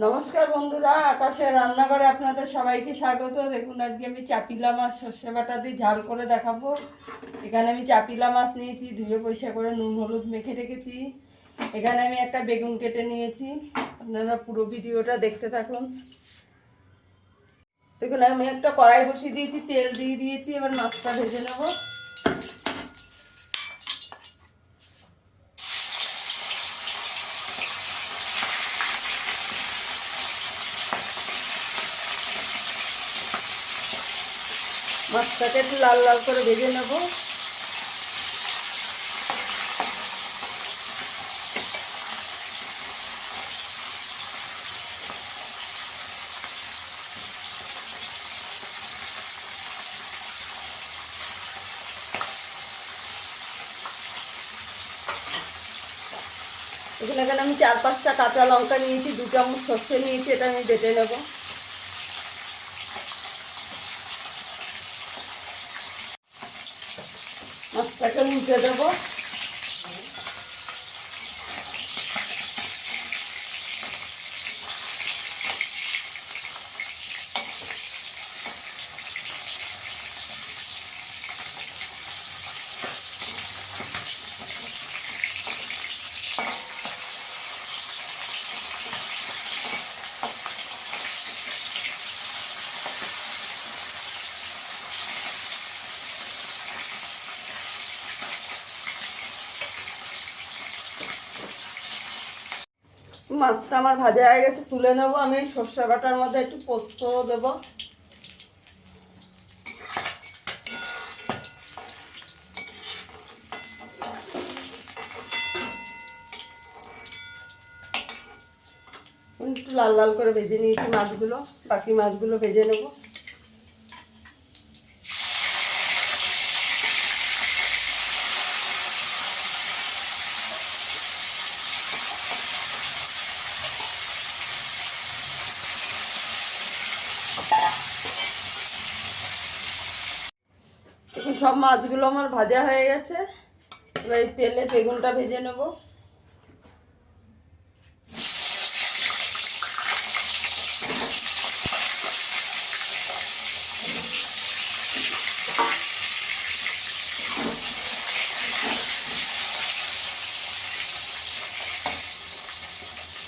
নমস্কার বন্ধুরা, আকাশের রান্নাঘরে আপনাদের সবাইকে স্বাগত। দেখুন আজকে আমি চাপিলা মাছ সর্ষে বাটা দিয়ে ঝাল করে দেখাবো। এখানে আমি চাপিলা মাছ নিয়েছি, ধুয়ে পরিষ্কার করে নুন হলুদ মেখে রেখেছি। এখানে আমি একটা বেগুন কেটে নিয়েছি, আপনারা পুরো ভিডিওটা দেখতে থাকুন। দেখুন আমি একটা কড়াই বসিয়ে দিয়েছি, তেল দিয়ে দিয়েছি, এবার মাছটা ভেজে নেবো। মাছটাকে একটু লাল লাল করে ভেজে নেব। এখানে আমি 4-5টা কাঁচা লঙ্কা নিয়েছি, 2 চামচ সর্ষে নিয়েছি, এটা আমি বেটে নেব। মাছটাকে উল্টে দেবো। মাছটা আমার ভাজা হয়ে গেছে, তুলে নেব। আমি এই সর্ষে বাটার মধ্যে একটু পোস্ত দেব। একটু লাল লাল করে ভেজে নিয়েছি মাছগুলো, বাকি মাছগুলো ভেজে নেব। এখন সব মাছগুলো আমার ভাজা হয়ে গেছে, এবার এই তেলে বেগুনটা ভেজে নেব।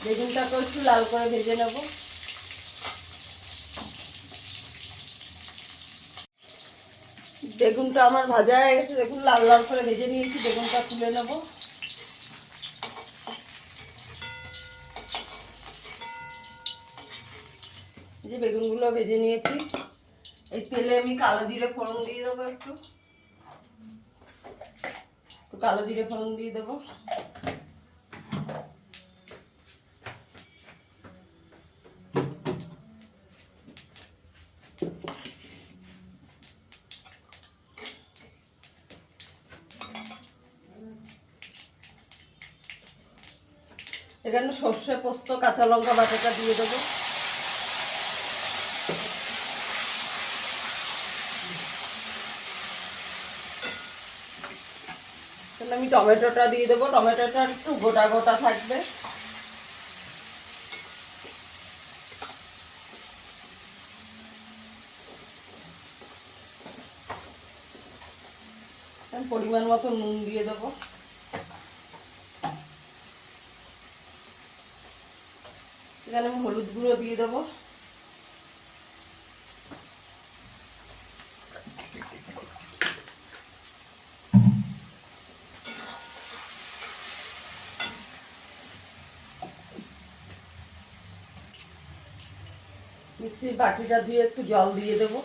বেগুনটাকে একটু লাল করে ভেজে নেব। বেগুনটা আমার ভাজা হয়ে গেছে, দেখুন লাল লাল করে ভেজে নিয়েছি। বেগুনটা তুলে নেব। এই যে বেগুনগুলো ভেজে নিয়েছি, এই তেলে আমি কালো জিরে ফোড়ন দিয়ে দেবো। একটু কালো জিরে ফোড়ন দিয়ে দেবো। এখানে সর্ষে পোস্ত কাঁচা লঙ্কা বাটাটা দিয়ে দেবো। তাহলে আমি টমেটোটা দিয়ে দেবো। টমেটোটা একটু গোটা গোটা থাকবে। পরিমাণ মতো নুন দিয়ে দেবো। এখানে আমি হলুদ গুঁড়ো দিয়ে দেবো। মিক্সির বাটিটা দিয়ে একটু জল দিয়ে দেবো।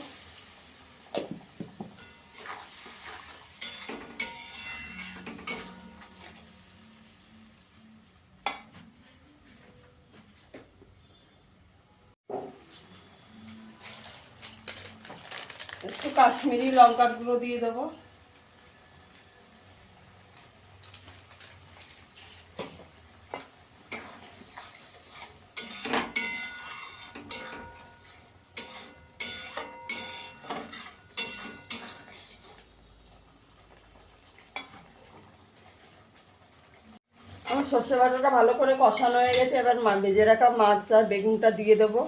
একটু কাশ্মীরি লঙ্কার গুঁড়ো দিয়ে দেবো। আমার সর্ষে বাটাটা ভালো করে কষানো হয়ে গেছে, এবার ভেজে রাখা মাছ আর বেগুনটা দিয়ে দেবো।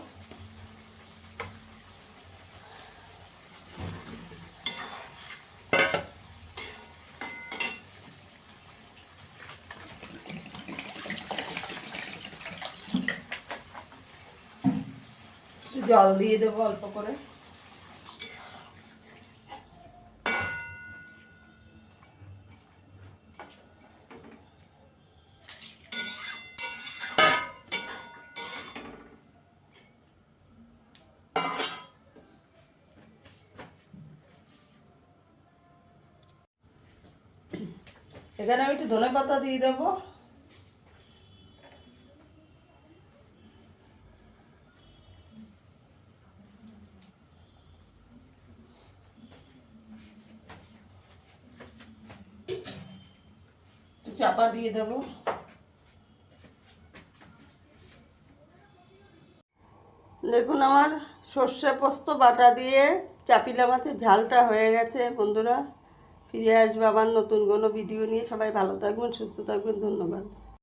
জল দিয়ে দেবো অল্প করে। এখানে আমি একটু ধনে পাতা দিয়ে দেবো। চাপা দিয়ে দেবো। দেখুন আমার সর্ষে পোস্ত বাটা দিয়ে চাপিলা মাছের ঝালটা হয়ে গেছে। বন্ধুরা, ফিরে আসবো আবার নতুন কোনো ভিডিও নিয়ে। সবাই ভালো থাকবেন, সুস্থ থাকবেন, ধন্যবাদ।